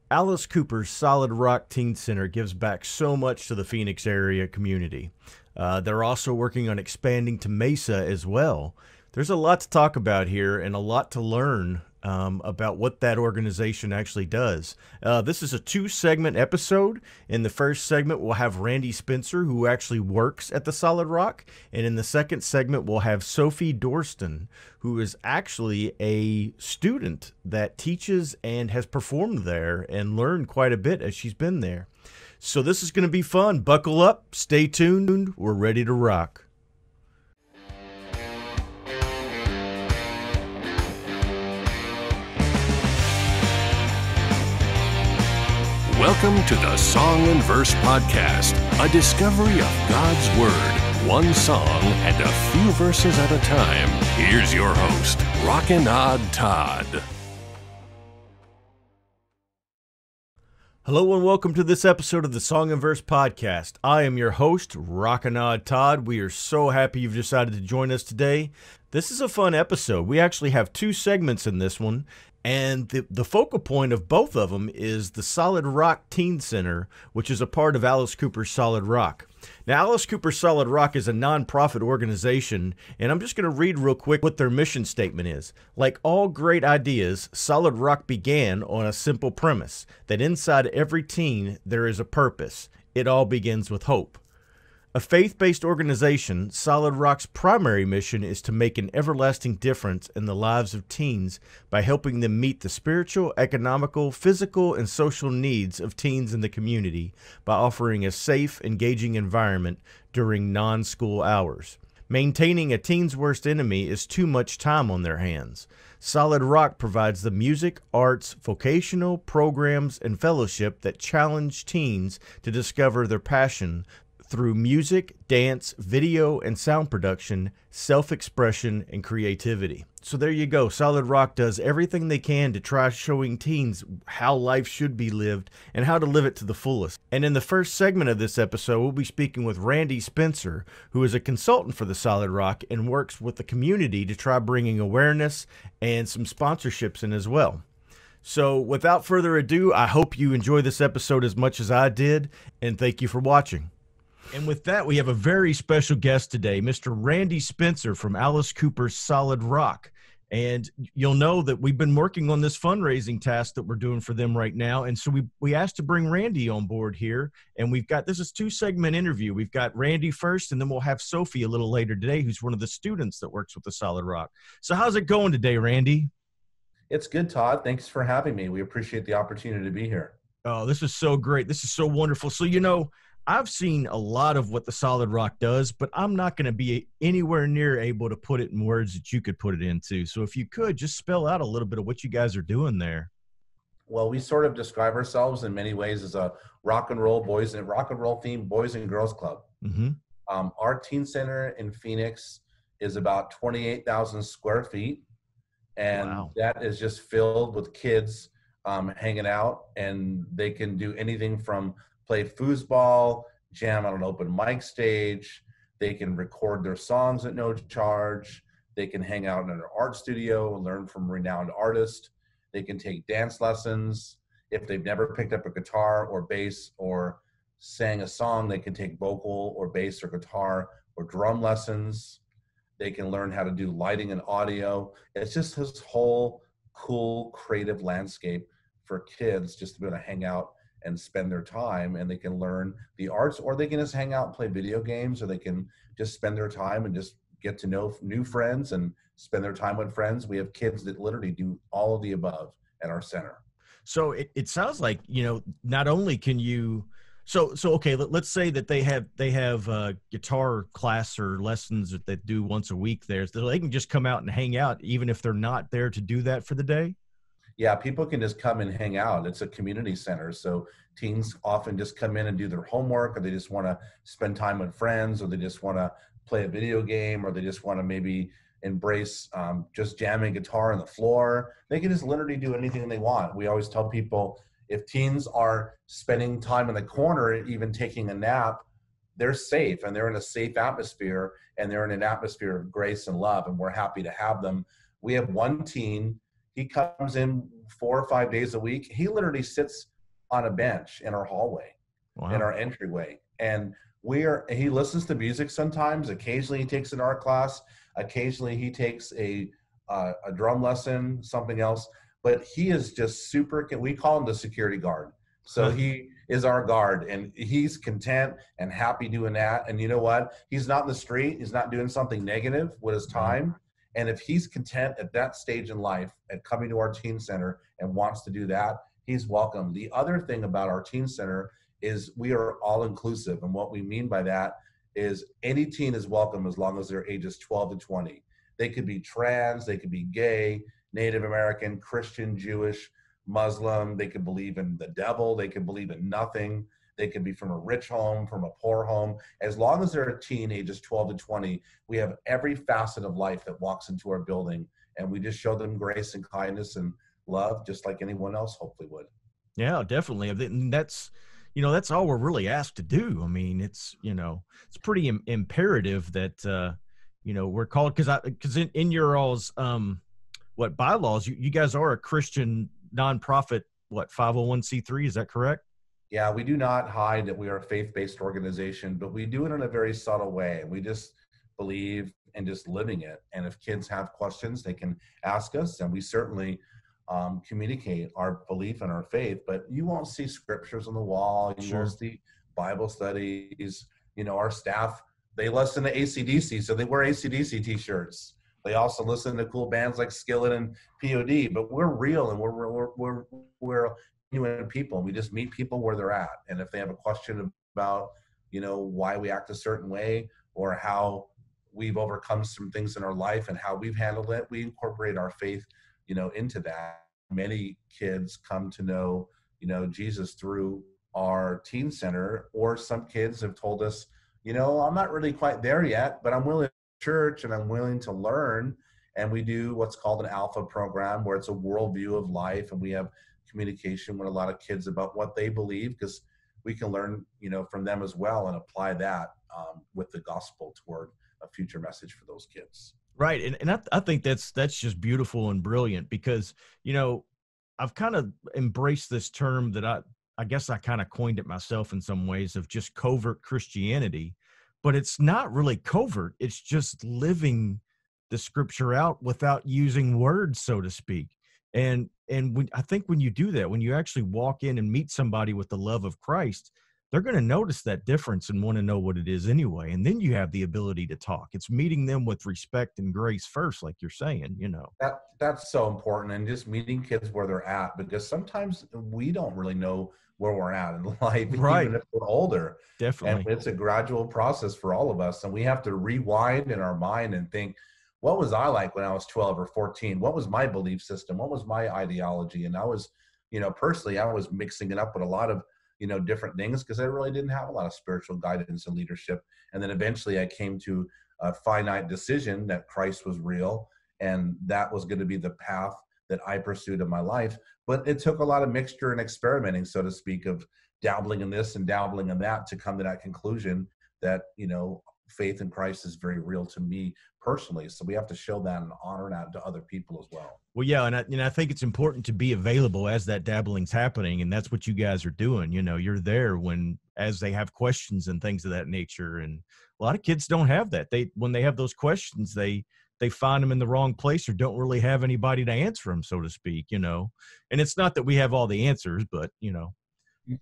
Alice Cooper's Solid Rock Teen Center gives back so much to the Phoenix area community. They're also working on expanding to Mesa as well. There's a lot to talk about here and a lot to learn about what that organization actually does. This is a two-segment episode. In the first segment, we'll have Randy Spencer, who actually works at the Solid Rock. And in the second segment, we'll have Sophie Dorston, who is actually a student that teaches and has performed there and learned quite a bit as she's been there. So this is going to be fun. Buckle up, stay tuned, we're ready to rock. Welcome to the Song and Verse Podcast, a discovery of God's Word, one song and a few verses at a time. Here's your host, Rockin' Odd Todd. Hello and welcome to this episode of the Song and Verse Podcast. I am your host, Rockin' Odd Todd. We are so happy you've decided to join us today. This is a fun episode. We actually have two segments in this one. And the focal point of both of them is the Solid Rock Teen Center, which is a part of Alice Cooper's Solid Rock. Now, Alice Cooper's Solid Rock is a nonprofit organization, and I'm just going to read real quick what their mission statement is. Like all great ideas, Solid Rock began on a simple premise, that inside every teen there is a purpose. It all begins with hope. A faith-based organization, Solid Rock's primary mission is to make an everlasting difference in the lives of teens by helping them meet the spiritual, economical, physical, and social needs of teens in the community by offering a safe, engaging environment during non-school hours. Maintaining a teen's worst enemy is too much time on their hands. Solid Rock provides the music, arts, vocational programs, and fellowship that challenge teens to discover their passion through music, dance, video, and sound production, self-expression, and creativity. So there you go. Solid Rock does everything they can to try showing teens how life should be lived and how to live it to the fullest. And in the first segment of this episode, we'll be speaking with Randy Spencer, who is a consultant for the Solid Rock and works with the community to try bringing awareness and some sponsorships in as well. So without further ado, I hope you enjoy this episode as much as I did, and thank you for watching. And with that, we have a very special guest today, Mr. Randy Spencer from Alice Cooper's Solid Rock. And you'll know that we've been working on this fundraising task that we're doing for them right now. And so we asked to bring Randy on board here. And this is a two-segment interview. We've got Randy first, and then we'll have Sophie a little later today, who's one of the students that works with the Solid Rock. So how's it going today, Randy? It's good, Todd. Thanks for having me. We appreciate the opportunity to be here. Oh, this is so great. This is so wonderful. So, I've seen a lot of what the Solid Rock does, but I'm not going to be anywhere near able to put it in words that you could put it into. So if you could just spell out a little bit of what you guys are doing there. Well, we sort of describe ourselves in many ways as a rock and roll themed boys and girls club. Mm-hmm. Our teen center in Phoenix is about 28,000 square feet. And Wow. That is just filled with kids hanging out, and they can do anything from play foosball, jam on an open mic stage. They can record their songs at no charge. They can hang out in an art studio and learn from renowned artists. They can take dance lessons. If they've never picked up a guitar or bass or sang a song, they can take vocal or bass or guitar or drum lessons. They can learn how to do lighting and audio. It's just this whole cool, creative landscape for kids just to be able to hang out and spend their time, and they can learn the arts, or they can just hang out and play video games, or they can just spend their time and just get to know new friends and spend their time with friends. We have kids that literally do all of the above at our center. So it sounds like, not only can you, okay, let's say that they have guitar class or lessons that they do once a week there. So they can just come out and hang out even if they're not there to do that for the day? Yeah, people can just come and hang out. It's a community center. So teens often just come in and do their homework, or they just want to spend time with friends, or they just want to play a video game, or they just want to maybe embrace just jamming guitar on the floor. They can just literally do anything they want. We always tell people, if teens are spending time in the corner, even taking a nap, they're safe, and they're in a safe atmosphere, and they're in an atmosphere of grace and love, and we're happy to have them. We have one teen. He comes in 4 or 5 days a week. He literally sits on a bench in our hallway, in Wow. our entryway. And he listens to music sometimes. Occasionally he takes an art class. Occasionally he takes a drum lesson, something else. But he is just super, we call him the security guard. So he is our guard, and he's content and happy doing that. And you know what? He's not in the street. He's not doing something negative with his time. And if he's content at that stage in life at coming to our teen center and wants to do that, he's welcome. The other thing about our teen center is we are all inclusive. And what we mean by that is any teen is welcome as long as they're ages 12 to 20. They could be trans, they could be gay, Native American, Christian, Jewish, Muslim. They could believe in the devil. They could believe in nothing. They could be from a rich home, from a poor home. As long as they're a teen, ages 12 to 20, we have every facet of life that walks into our building. And we just show them grace and kindness and love, just like anyone else hopefully would. Yeah, definitely. And that's, that's all we're really asked to do. I mean, it's pretty imperative that, we're called, because in your all's, bylaws, you guys are a Christian nonprofit, 501c3, is that correct? Yeah, we do not hide that we are a faith-based organization, but we do it in a very subtle way. We just believe in just living it. And if kids have questions, they can ask us, and we certainly communicate our belief and our faith. But you won't see scriptures on the wall. You won't see Bible studies. Our staff, they listen to AC/DC, so they wear AC/DC t-shirts. They also listen to cool bands like Skillet and POD, but we're real, and we're genuine people. We just meet people where they're at. And if they have a question about, why we act a certain way or how we've overcome some things in our life and how we've handled it, we incorporate our faith, into that. Many kids come to know, Jesus through our teen center, or some kids have told us, I'm not really quite there yet, but I'm willing church and I'm willing to learn. And we do what's called an alpha program, where it's a worldview of life, and we have communication with a lot of kids about what they believe, because we can learn from them as well and apply that with the gospel toward a future message for those kids. Right. And I think that's just beautiful and brilliant, because I've kind of embraced this term that I guess I kind of coined it myself in some ways, of just covert Christianity. But it's not really covert. It's just living the scripture out without using words, so to speak. And I think when you do that, when you actually walk in and meet somebody with the love of Christ, they're going to notice that difference and want to know what it is anyway. And then you have the ability to talk. It's meeting them with respect and grace first, like you're saying, That's so important. And just meeting kids where they're at, because sometimes we don't really know where we're at in life, right, even if we're older. Definitely. And it's a gradual process for all of us. And we have to rewind in our mind and think, what was I like when I was 12 or 14? What was my belief system? What was my ideology? And I was, personally, I was mixing it up with a lot of, different things, because I really didn't have a lot of spiritual guidance and leadership. And then eventually I came to a finite decision that Christ was real, and that was going to be the path that I pursued in my life. But it took a lot of mixture and experimenting, so to speak, of dabbling in this and dabbling in that to come to that conclusion that, faith in Christ is very real to me personally. So we have to show that and honor that to other people as well. Well, yeah. And I think it's important to be available as that dabbling's happening. And that's what you guys are doing. You're there as they have questions and things of that nature. And a lot of kids don't have that. When they have those questions, they find them in the wrong place, or don't really have anybody to answer them, so to speak, and it's not that we have all the answers, but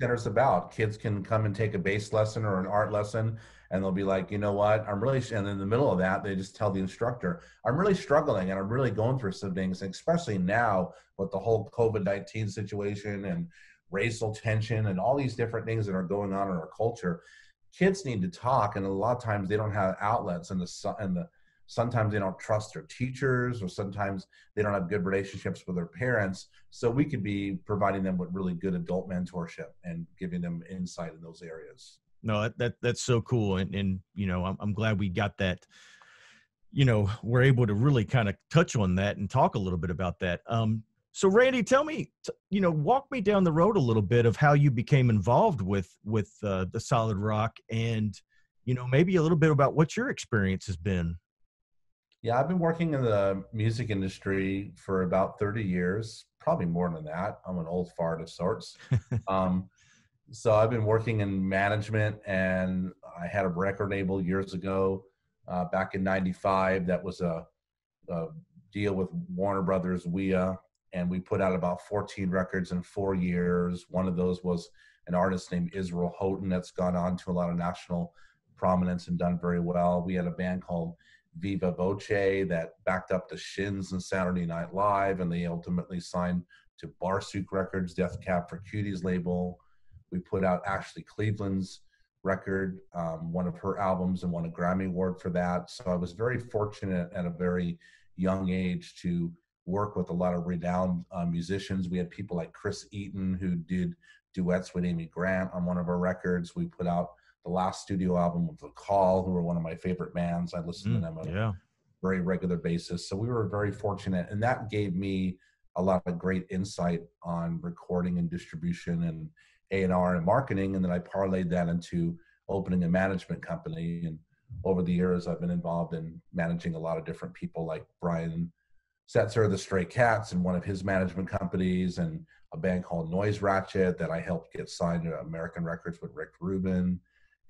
Center's about. Kids can come and take a bass lesson or an art lesson, and they'll be like, what, and in the middle of that, they just tell the instructor, I'm really struggling and I'm really going through some things, and especially now with the whole COVID-19 situation and racial tension and all these different things that are going on in our culture. Kids need to talk, and a lot of times they don't have outlets, sometimes they don't trust their teachers, or sometimes they don't have good relationships with their parents. So we could be providing them with really good adult mentorship and giving them insight in those areas. No, that's so cool. And I'm glad we got that, we're able to really kind of touch on that and talk a little bit about that. So Randy, tell me, walk me down the road a little bit of how you became involved with the Solid Rock, and, maybe a little bit about what your experience has been. Yeah, I've been working in the music industry for about 30 years, probably more than that. I'm an old fart of sorts. So I've been working in management, and I had a record label years ago, back in '95. That was a deal with Warner Brothers, WEA, and we put out about 14 records in 4 years. One of those was an artist named Israel Houghton that's gone on to a lot of national prominence and done very well. We had a band called Viva Voce that backed up the Shins and Saturday Night Live, and they ultimately signed to Barsook Records, Death Cab for Cuties label. We put out Ashley Cleveland's record, one of her albums, and won a Grammy Award for that. So I was very fortunate at a very young age to work with a lot of renowned musicians. We had people like Chris Eaton, who did duets with Amy Grant on one of our records. We put out the last studio album with The Call, who were one of my favorite bands. I listened to them on a very regular basis. So we were very fortunate, and that gave me a lot of great insight on recording and distribution and A&R and marketing. And then I parlayed that into opening a management company. And over the years, I've been involved in managing a lot of different people, like Brian Setzer of the Stray Cats and one of his management companies, and a band called Noise Ratchet that I helped get signed to American Records with Rick Rubin.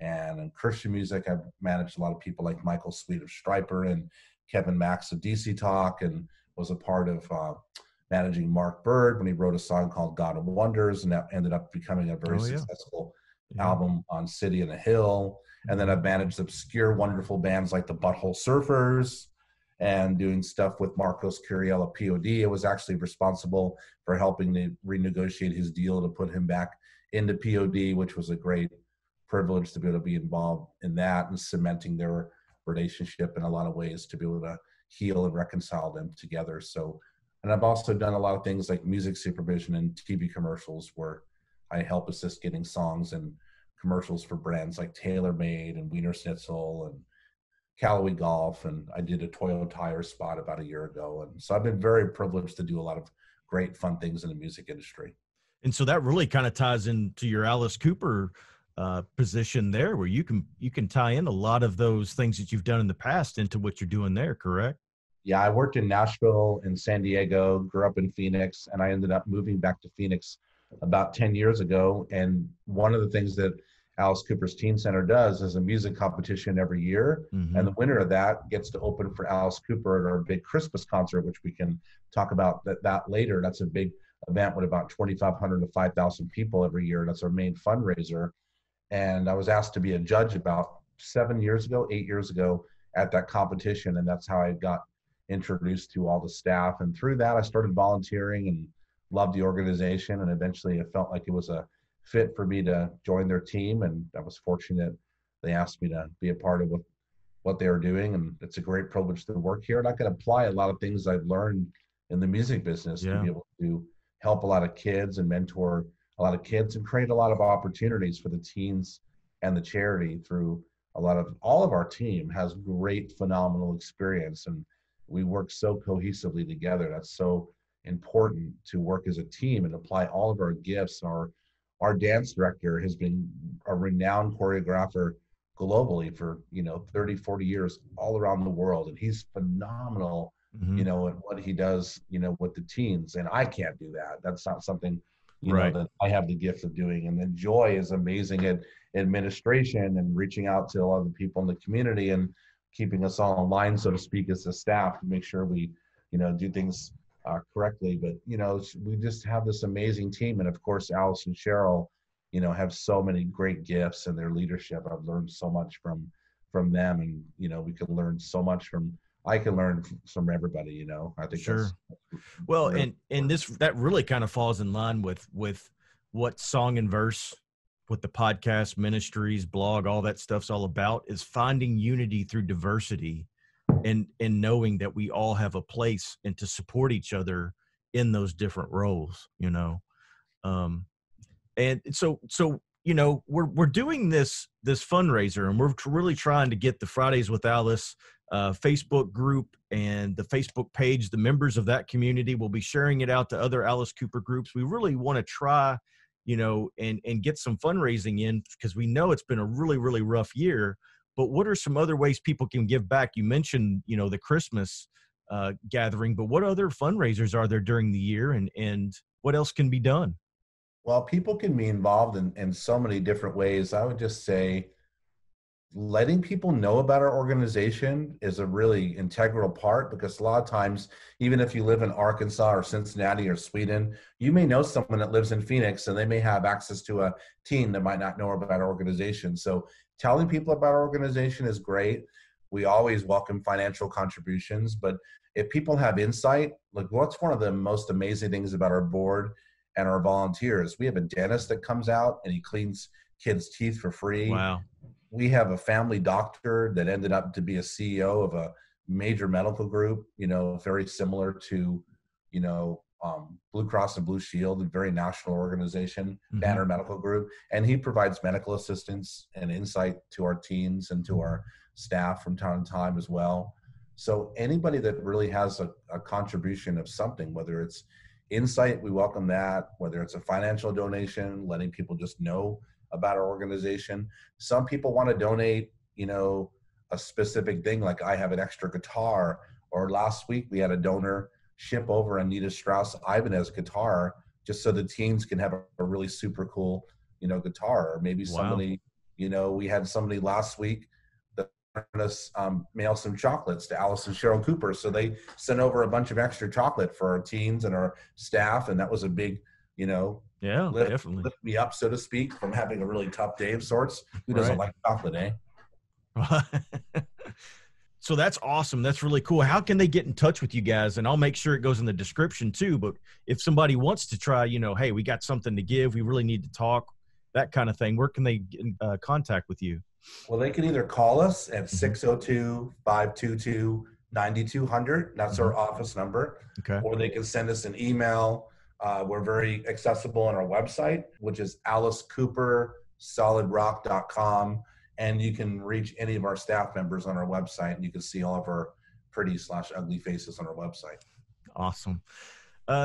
And in Christian music, I've managed a lot of people like Michael Sweet of Stryper and Kevin Max of DC Talk, and was a part of managing Mark Bird when he wrote a song called God of Wonders, and that ended up becoming a very successful album on City and the Hill. And then I've managed obscure, wonderful bands like the Butthole Surfers, and doing stuff with Marcos Curiel of POD. I was actually responsible for helping to renegotiate his deal to put him back into POD, which was a great privilege to be able to be involved in that and cementing their relationship in a lot of ways to be able to heal and reconcile them together. So, and I've also done a lot of things like music supervision and TV commercials, where I help assist getting songs and commercials for brands like TaylorMade and Wiener Schnitzel and Callaway Golf. And I did a Toyo Tire spot about a year ago. And so I've been very privileged to do a lot of great, fun things in the music industry. And so that really kind of ties into your Alice Cooper position there, where you can tie in a lot of those things that you've done in the past into what you're doing there, correct? Yeah, I worked in Nashville and San Diego, grew up in Phoenix, and I ended up moving back to Phoenix about 10 years ago. And one of the things that Alice Cooper's Teen Center does is a music competition every year. Mm-hmm. And the winner of that gets to open for Alice Cooper at our big Christmas concert, which we can talk about that later. That's a big event with about 2,500 to 5,000 people every year. That's our main fundraiser. And I was asked to be a judge about 8 years ago at that competition. And that's how I got introduced to all the staff. And through that, I started volunteering and loved the organization. And eventually it felt like it was a fit for me to join their team. And I was fortunate they asked me to be a part of what they were doing. And it's a great privilege to work here. And I can apply a lot of things I've learned in the music business to be able to help a lot of kids and mentor a lot of kids and create a lot of opportunities for the teens and the charity through all of our team has great, phenomenal experience. And we work so cohesively together. That's so important, to work as a team and apply all of our gifts. Our dance director has been a renowned choreographer globally for 30, 40 years all around the world, and he's phenomenal at what he does with the teens, and I can't do that. That's not something that I have the gift of doing. And then Joy is amazing at administration and reaching out to a lot of the people in the community and keeping us all in line, so to speak, as a staff, to make sure we do things correctly. But we just have this amazing team. And of course, Alice and Cheryl have so many great gifts in their leadership. I've learned so much from them, and we can learn so much I can learn from everybody. I think sure. Well, and that really kind of falls in line with what Song and Verse, what the podcast, Ministries, blog, all that stuff's all about, is finding unity through diversity and knowing that we all have a place and to support each other in those different roles, and so we're doing this fundraiser, and we're really trying to get the Fridays with Alice Facebook group and the Facebook page. The members of that community will be sharing it out to other Alice Cooper groups. We really want to try, and get some fundraising in, because we know it's been a really, really rough year. But what are some other ways people can give back? You mentioned, the Christmas gathering, but what other fundraisers are there during the year, and what else can be done? Well, people can be involved in so many different ways. I would just say letting people know about our organization is a really integral part, because a lot of times, even if you live in Arkansas or Cincinnati or Sweden, you may know someone that lives in Phoenix and they may have access to a team that might not know about our organization. So telling people about our organization is great. We always welcome financial contributions, but if people have insight, like, what's one of the most amazing things about our board and our volunteers? We have a dentist that comes out and he cleans kids' teeth for free. Wow. We have a family doctor that ended up to be a CEO of a major medical group, very similar to, Blue Cross and Blue Shield, a very national organization, Banner Medical Group. And he provides medical assistance and insight to our teams and to our staff from time to time as well. So anybody that really has a contribution of something, whether it's insight, we welcome that, whether it's a financial donation, letting people just know about our organization. Some people want to donate, a specific thing, like I have an extra guitar, or last week we had a donor ship over Anita Strauss Ibanez guitar just so the teens can have a really super cool, guitar. Or maybe somebody, we had somebody last week that wanted us mail some chocolates to Alice and Cheryl Cooper. So they sent over a bunch of extra chocolate for our teens and our staff. And that was a big, Yeah, definitely. lift me up, so to speak, from having a really tough day of sorts. Who doesn't like chocolate, eh? So that's awesome. That's really cool. How can they get in touch with you guys? And I'll make sure it goes in the description too. But if somebody wants to try, hey, we got something to give, we really need to talk, that kind of thing, where can they get in contact with you? Well, they can either call us at 602-522-9200. That's our office number. Okay. Or they can send us an email. We're very accessible on our website, which is alicecoopersolidrock.com. And you can reach any of our staff members on our website, and you can see all of our pretty/ugly faces on our website. Awesome.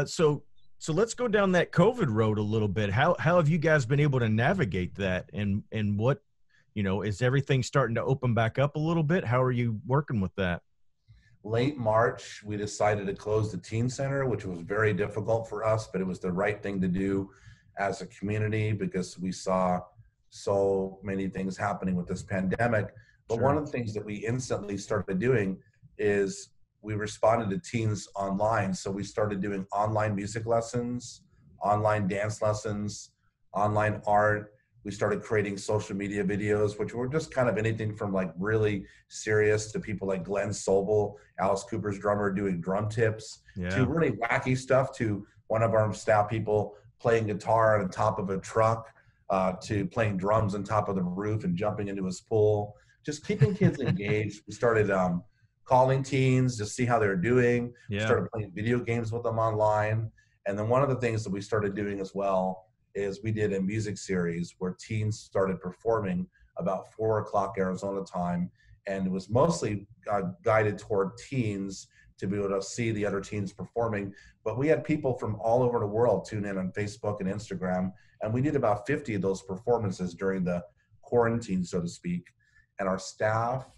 So let's go down that COVID road a little bit. How have you guys been able to navigate that? And what, is everything starting to open back up a little bit? How are you working with that? Late March, we decided to close the teen center, which was very difficult for us, but it was the right thing to do as a community because we saw so many things happening with this pandemic. But Sure. One of the things that we instantly started doing is we responded to teens online. So we started doing online music lessons, online dance lessons, online art. We started creating social media videos, which were just kind of anything from like really serious to people like Glenn Sobel, Alice Cooper's drummer, doing drum tips, to really wacky stuff, to one of our staff people playing guitar on top of a truck, to playing drums on top of the roof and jumping into his pool, just keeping kids engaged. We started calling teens to see how they're doing. We started playing video games with them online. And then one of the things that we started doing as well is we did a music series where teens started performing about 4:00 Arizona time. And it was mostly guided toward teens to be able to see the other teens performing. But we had people from all over the world tune in on Facebook and Instagram. And we did about 50 of those performances during the quarantine, so to speak. And our staff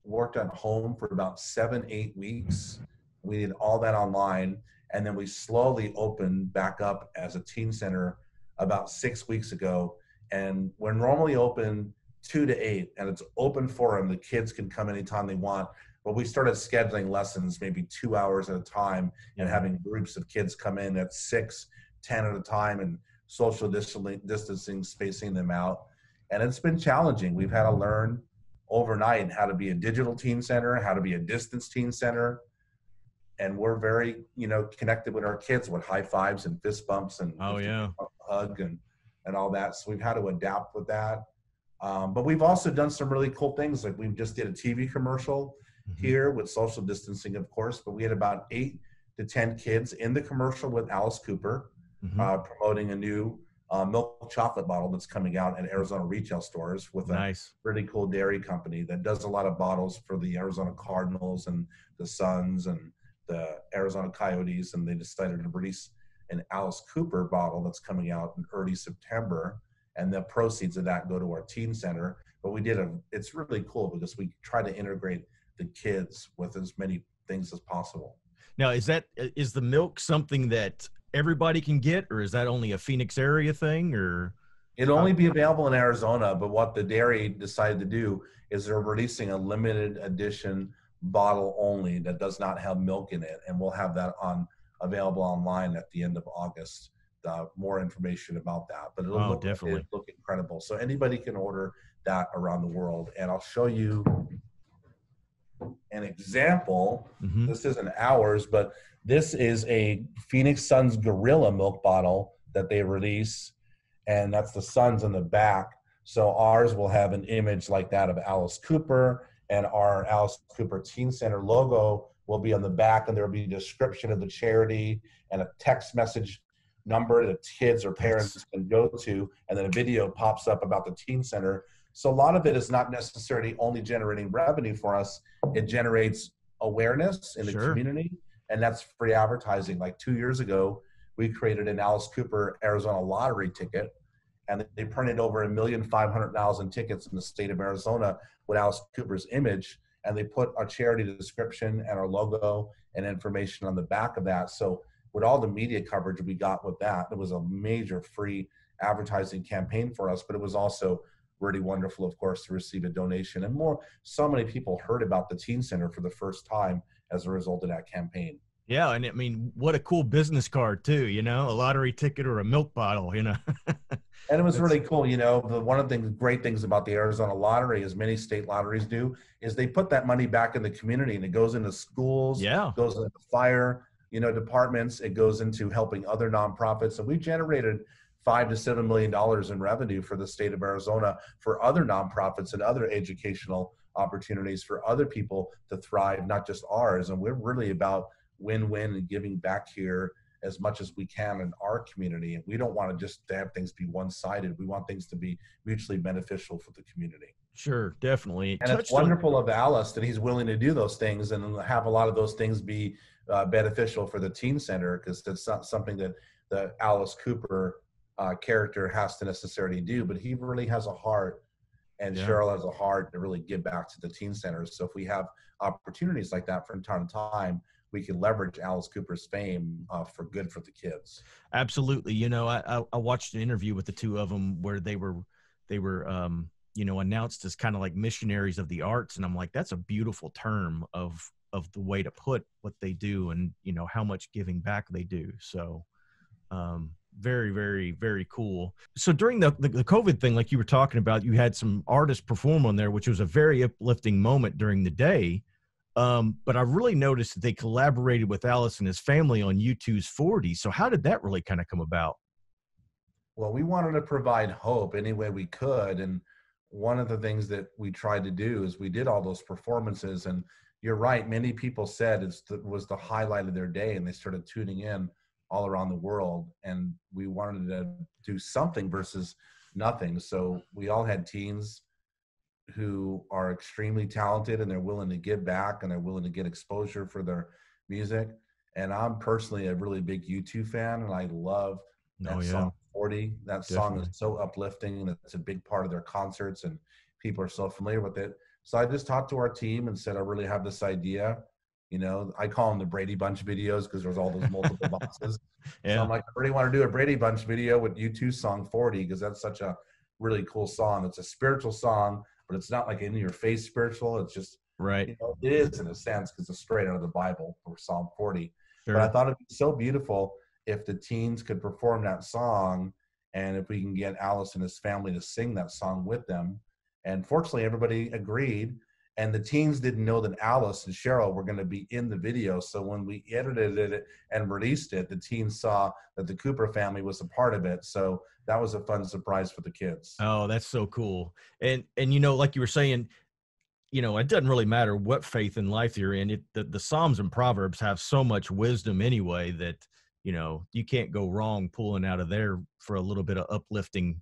worked at home for about 7-8 weeks. We did all that online. And then we slowly opened back up as a teen center about 6 weeks ago. And we're normally open 2 to 8, and it's open forum. The kids can come anytime they want. But we started scheduling lessons maybe 2 hours at a time and having groups of kids come in at 6, 10 at a time and social distancing, spacing them out. And it's been challenging. We've had to learn overnight how to be a digital teen center, how to be a distance teen center. And we're very, connected with our kids with high fives and fist bumps and hug and all that. So we've had to adapt with that. But we've also done some really cool things. Like we just did a TV commercial here with social distancing, of course, but we had about 8 to 10 kids in the commercial with Alice Cooper promoting a new milk chocolate bottle that's coming out at Arizona retail stores with a really cool dairy company that does a lot of bottles for the Arizona Cardinals and the Suns and the Arizona Coyotes. And they decided to release an Alice Cooper bottle that's coming out in early September. And the proceeds of that go to our teen center. But it's really cool because we try to integrate the kids with as many things as possible. Now, is the milk something that everybody can get, or is that only a Phoenix area thing, or? It'll only be available in Arizona, but what the dairy decided to do is they're releasing a limited edition bottle only that does not have milk in it, and we'll have that available online at the end of August. More information about that, but it'll look incredible. So anybody can order that around the world, and I'll show you an example. Mm-hmm. This isn't ours, but this is a Phoenix Suns Gorilla milk bottle that they release, and that's the Suns in the back. So ours will have an image like that of Alice Cooper, and our Alice Cooper Teen Center logo will be on the back, and there will be a description of the charity and a text message number that kids or parents can go to, and then a video pops up about the Teen Center. So a lot of it is not necessarily only generating revenue for us. It generates awareness in the community, and that's free advertising. Like 2 years ago, we created an Alice Cooper Arizona lottery ticket, and they printed over 1,500,000 tickets in the state of Arizona with Alice Cooper's image, and they put our charity description and our logo and information on the back of that. So with all the media coverage we got with that, it was a major free advertising campaign for us, but it was also really wonderful, of course, to receive a donation. And so many people heard about the Teen Center for the first time as a result of that campaign. Yeah, and I mean, what a cool business card too, a lottery ticket or a milk bottle, And it was really cool, one of the great things about the Arizona lottery, as many state lotteries do, is they put that money back in the community, and it goes into schools, goes into fire, departments, it goes into helping other nonprofits. And we generated $5 to $7 million in revenue for the state of Arizona for other nonprofits and other educational opportunities for other people to thrive, not just ours. And we're really about win-win and giving back here as much as we can in our community. And we don't want to just have things be one-sided. We want things to be mutually beneficial for the community. Sure, definitely. And it's wonderful of Alice that he's willing to do those things and have a lot of those things be beneficial for the Teen Center, because that's not something that the Alice Cooper character has to necessarily do, but he really has a heart, and Cheryl has a heart to really give back to the Teen Centers. So if we have opportunities like that from time to time, we can leverage Alice Cooper's fame for good for the kids. Absolutely. I watched an interview with the two of them where they were announced as kind of like missionaries of the arts. And I'm like, that's a beautiful term of the way to put what they do and, how much giving back they do. So very, very, very cool. So during the COVID thing, like you were talking about, you had some artists perform on there, which was a very uplifting moment during the day. But I really noticed that they collaborated with Alice and his family on U2's 40. So how did that really kind of come about? Well, we wanted to provide hope any way we could. And one of the things that we tried to do is we did all those performances. And you're right, many people said it was the highlight of their day, and they started tuning in all around the world. And we wanted to do something versus nothing. So we all had teens who are extremely talented, and they're willing to give back, and they're willing to get exposure for their music. And I'm personally a really big U2 fan, and I love that song 40. That song is so uplifting, and it's a big part of their concerts, and people are so familiar with it. So I just talked to our team and said, I really have this idea. I call them the Brady Bunch videos because there's all those multiple boxes. So I'm like, I really want to do a Brady Bunch video with U2's song 40, because that's such a really cool song. It's a spiritual song, but it's not like in your face spiritual. It's just, right. It is in a sense, because it's straight out of the Bible, or Psalm 40. Sure. But I thought it'd be so beautiful if the teens could perform that song, and if we can get Alice and his family to sing that song with them. And fortunately, everybody agreed. And the teens didn't know that Alice and Cheryl were going to be in the video. So when we edited it and released it, the teens saw that the Cooper family was a part of it. So that was a fun surprise for the kids. Oh, that's so cool. And like you were saying, it doesn't really matter what faith in life you're in. The Psalms and Proverbs have so much wisdom anyway that, you can't go wrong pulling out of there for a little bit of uplifting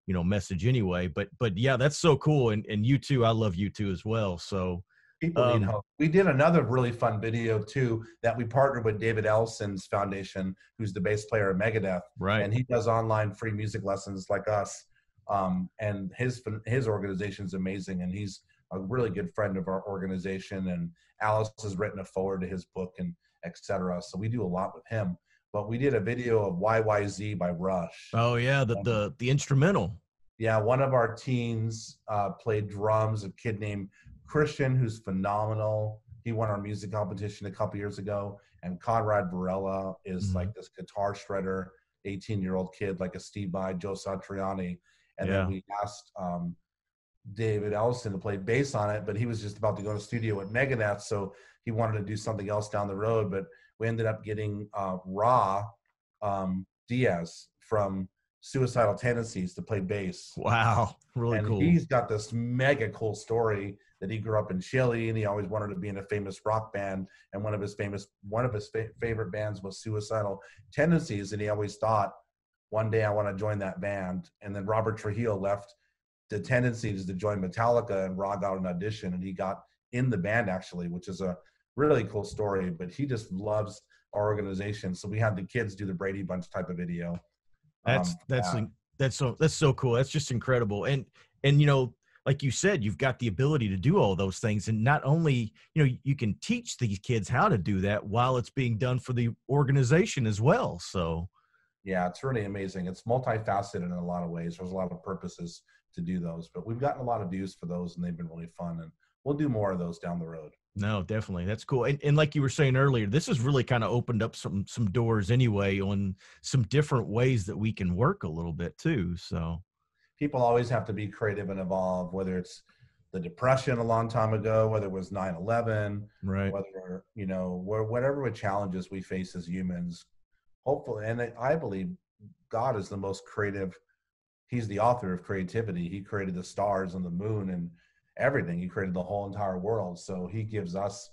message anyway. But yeah, that's so cool. And U2, I love U2 as well. So people need hope. We did another really fun video too that we partnered with David Ellison's foundation, who's the bass player of Megadeth. Right. And he does online free music lessons like us. And his organization is amazing. And he's a really good friend of our organization, and Alice has written a foreword to his book and etc. So we do a lot with him. But we did a video of YYZ by Rush. Oh yeah, the instrumental. Yeah, one of our teens played drums, a kid named Christian, who's phenomenal. He won our music competition a couple years ago. And Conrad Varela is like this guitar shredder, 18-year-old kid, like a Steve Vai, Joe Satriani. And then we asked David Ellison to play bass on it, but he was just about to go to studio at Megadeth, so he wanted to do something else down the road. But we ended up getting Ra Diaz from Suicidal Tendencies to play bass. Wow, really cool. And he's got this mega cool story that he grew up in Chile, and he always wanted to be in a famous rock band. And one of his favorite bands was Suicidal Tendencies, and he always thought, one day I want to join that band. And then Robert Trujillo left the Tendencies to join Metallica, and Ra got an audition, and he got in the band actually, which is a really cool story. But he just loves our organization, so we had the kids do the Brady Bunch type of video. That's so cool. That's just incredible. And you know, like you said, you've got the ability to do all those things, and not only, you know, you can teach these kids how to do that while it's being done for the organization as well. So yeah, it's really amazing. It's multifaceted in a lot of ways. There's a lot of purposes to do those, but we've gotten a lot of views for those, and they've been really fun, and we'll do more of those down the road. No, definitely. That's cool. And like you were saying earlier, this has really kind of opened up some doors anyway on some different ways that we can work a little bit too. So people always have to be creative and evolve, whether it's the Depression a long time ago, whether it was 9/11, right, whether, you know, whatever challenges we face as humans, hopefully. And I believe God is the most creative. He's the author of creativity. He created the stars and the moon and everything. He created the whole entire world. So he gives us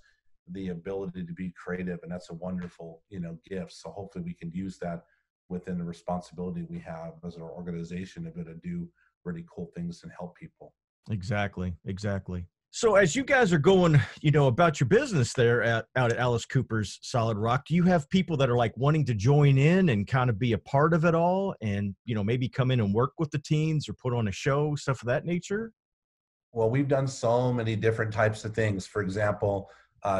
the ability to be creative, and that's a wonderful, you know, gift. So hopefully we can use that within the responsibility we have as an organization to be able to do really cool things and help people. Exactly. So as you guys are going, you know, about your business there out at Alice Cooper's Solid Rock, do you have people that are like wanting to join in and kind of be a part of it all, and, you know, maybe come in and work with the teens or put on a show, stuff of that nature? Well, we've done so many different types of things. For example,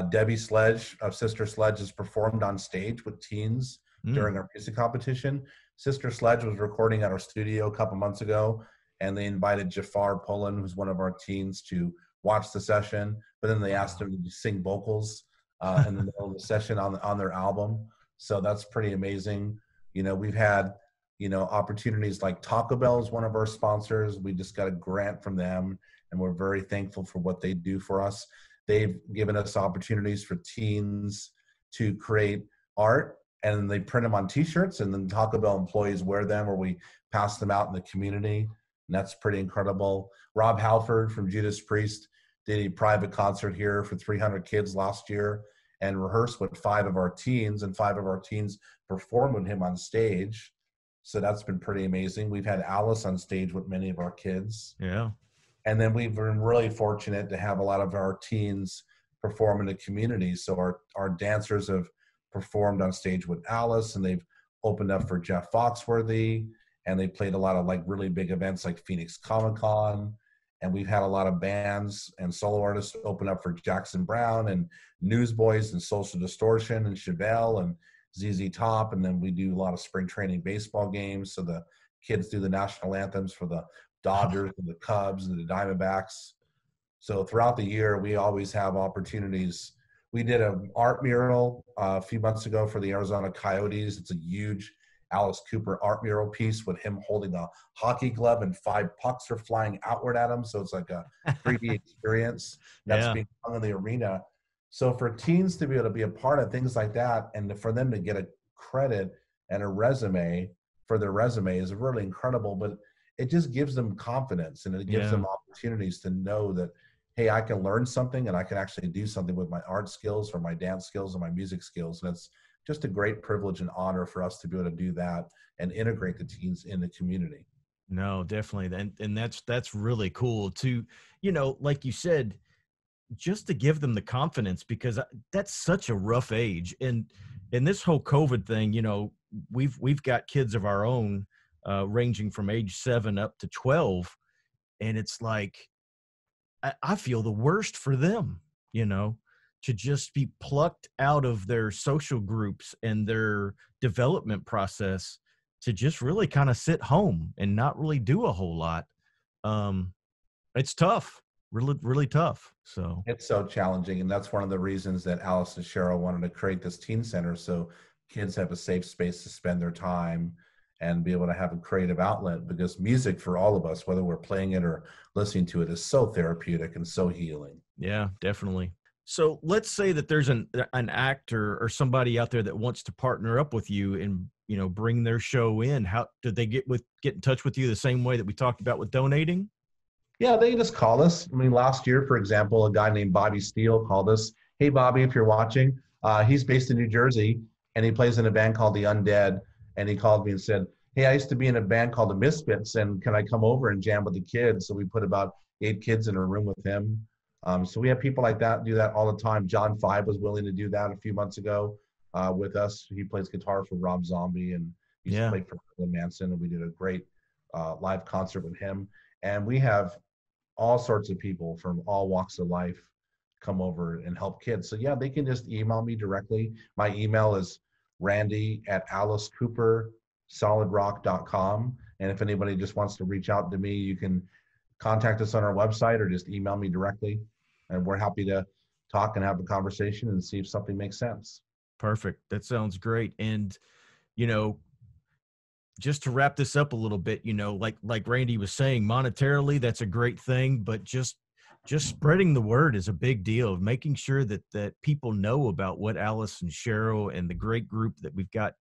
Debbie Sledge of Sister Sledge has performed on stage with teens during our music competition. Sister Sledge was recording at our studio a couple months ago, and they invited Jafar Pullen, who's one of our teens, to watch the session. But then they asked him to sing vocals in the middle of the session on their album. So that's pretty amazing. You know, we've had, you know, opportunities like Taco Bell is one of our sponsors. We just got a grant from them, and we're very thankful for what they do for us. They've given us opportunities for teens to create art, and they print them on t-shirts, and then Taco Bell employees wear them, or we pass them out in the community. And that's pretty incredible. Rob Halford from Judas Priest did a private concert here for 300 kids last year and rehearsed with 5 of our teens, and 5 of our teens performed with him on stage. So that's been pretty amazing. We've had Alice on stage with many of our kids. Yeah. And then we've been really fortunate to have a lot of our teens perform in the community. So our dancers have performed on stage with Alice, and they've opened up for Jeff Foxworthy, and they played a lot of like really big events like Phoenix Comic-Con. And we've had a lot of bands and solo artists open up for Jackson Browne and Newsboys and Social Distortion and Chevelle and ZZ Top. And then we do a lot of spring training baseball games. So the kids do the national anthems for the Dodgers and the Cubs and the Diamondbacks. So throughout the year, we always have opportunities. We did an art mural a few months ago for the Arizona Coyotes. It's a huge Alice Cooper art mural piece with him holding a hockey glove, and 5 pucks are flying outward at him. So it's like a 3D experience that's being hung in the arena. So for teens to be able to be a part of things like that, and for them to get a credit and a resume for their resume is really incredible. But it just gives them confidence, and it gives them opportunities to know that, hey, I can learn something, and I can actually do something with my art skills or my dance skills or my music skills. And it's just a great privilege and honor for us to be able to do that and integrate the teens in the community. No, definitely. And that's really cool to, you know, like you said, just to give them the confidence, because that's such a rough age. And this whole COVID thing, you know, we've got kids of our own, ranging from age 7 up to 12. And it's like, I feel the worst for them, to just be plucked out of their social groups and their development process to just really kind of sit home and not really do a whole lot. It's tough, really, really tough. So it's so challenging. And that's one of the reasons that Alice and Cheryl wanted to create this teen center, so kids have a safe space to spend their time and be able to have a creative outlet, because music for all of us, whether we're playing it or listening to it, is so therapeutic and so healing. Yeah, definitely. So let's say that there's an actor or somebody out there that wants to partner up with you and, bring their show in. How did they get in touch with you the same way that we talked about with donating? Yeah, they just call us. I mean, last year, for example, a guy named Bobby Steele called us. Hey, Bobby, if you're watching, he's based in New Jersey, and he plays in a band called The Undead. And he called me and said, hey, I used to be in a band called The Misfits, and can I come over and jam with the kids? So we put about 8 kids in a room with him. So we have people like that do that all the time. John Five was willing to do that a few months ago with us. He plays guitar for Rob Zombie, and he used to play for Marilyn Manson, and we did a great live concert with him. And we have all sorts of people from all walks of life come over and help kids. So yeah, they can just email me directly. My email is randy@alicecoopersolidrock.com. And if anybody just wants to reach out to me, you can contact us on our website or just email me directly. And we're happy to talk and have a conversation and see if something makes sense. Perfect. That sounds great. And, just to wrap this up a little bit, like Randy was saying, monetarily, that's a great thing, but just spreading the word is a big deal, of making sure that people know about what Alice and Cheryl and the great group that we've got,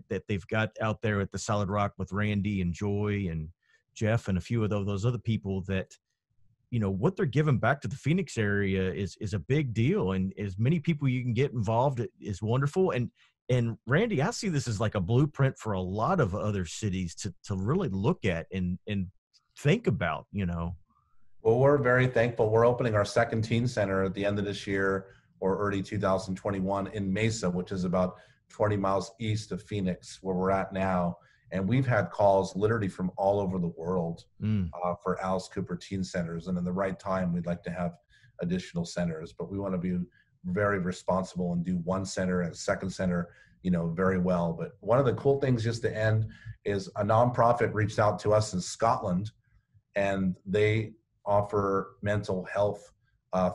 that they've got out there at the Solid Rock with Randy and Joy and Jeff and a few of those other people, that, what they're giving back to the Phoenix area is a big deal. And as many people you can get involved is wonderful. And Randy, I see this as like a blueprint for a lot of other cities to really look at and think about, Well, we're very thankful. We're opening our second teen center at the end of this year or early 2021 in Mesa, which is about 20 miles east of Phoenix, where we're at now. And we've had calls literally from all over the world for Alice Cooper teen centers. And in the right time, we'd like to have additional centers, but we want to be very responsible and do one center and second center, very well. But one of the cool things, just to end, is a nonprofit reached out to us in Scotland, and they offer mental health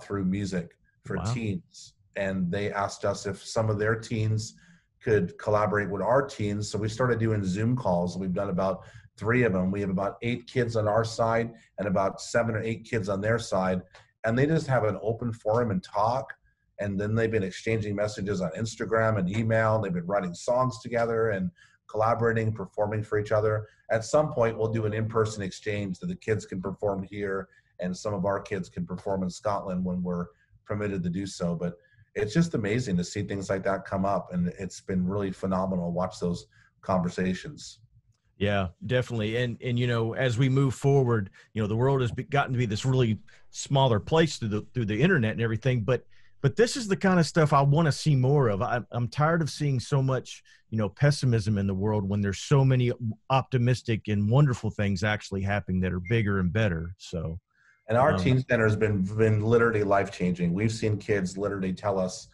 through music for teens. And they asked us if some of their teens could collaborate with our teens. So we started doing Zoom calls. We've done about 3 of them. We have about 8 kids on our side and about 7 or 8 kids on their side. And they just have an open forum and talk. And then they've been exchanging messages on Instagram and email. They've been writing songs together and collaborating, performing for each other. At some point, we'll do an in-person exchange that the kids can perform here and some of our kids can perform in Scotland when we're permitted to do so. But it's just amazing to see things like that come up. And it's been really phenomenal to watch those conversations. Yeah, definitely. And as we move forward, the world has gotten to be this really smaller place through the internet and everything. But this is the kind of stuff I want to see more of. I'm tired of seeing so much, pessimism in the world when there's so many optimistic and wonderful things actually happening that are bigger and better. So, and our teen center has been literally life-changing. We've seen kids literally tell us,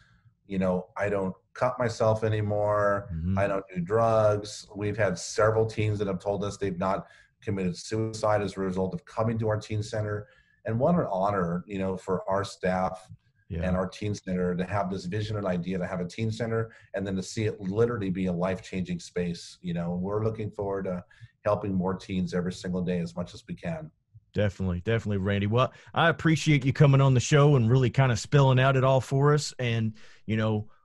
I don't cut myself anymore. Mm-hmm. I don't do drugs. We've had several teens that have told us they've not committed suicide as a result of coming to our teen center. And what an honor, for our staff and our teen center to have this vision and idea to have a teen center, and then to see it literally be a life-changing space. We're looking forward to helping more teens every single day as much as we can. Definitely, Randy. Well, I appreciate you coming on the show and really kind of spelling out it all for us. And,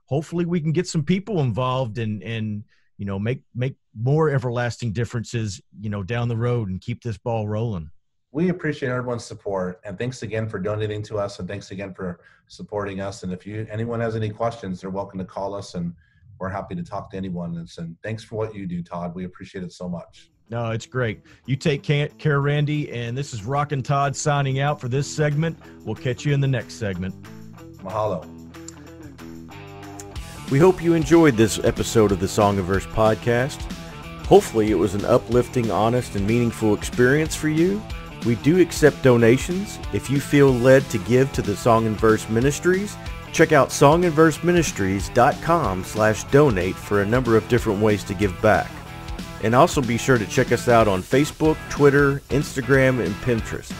hopefully we can get some people involved and make more everlasting differences, down the road and keep this ball rolling. We appreciate everyone's support, and thanks again for donating to us, and thanks again for supporting us. And if anyone has any questions, they're welcome to call us, and we're happy to talk to anyone. And thanks for what you do, Todd. We appreciate it so much. No, it's great. You take care, Randy, and this is Rockin' Todd signing out for this segment. We'll catch you in the next segment. Mahalo. We hope you enjoyed this episode of the Song and Verse podcast. Hopefully it was an uplifting, honest, and meaningful experience for you. We do accept donations. If you feel led to give to the Song and Verse Ministries, check out songandverseministries.com/donate for a number of different ways to give back. And also be sure to check us out on Facebook, Twitter, Instagram, and Pinterest.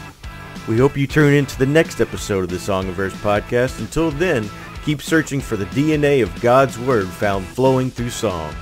We hope you tune in to the next episode of the Song and Verse podcast. Until then, keep searching for the DNA of God's Word found flowing through song.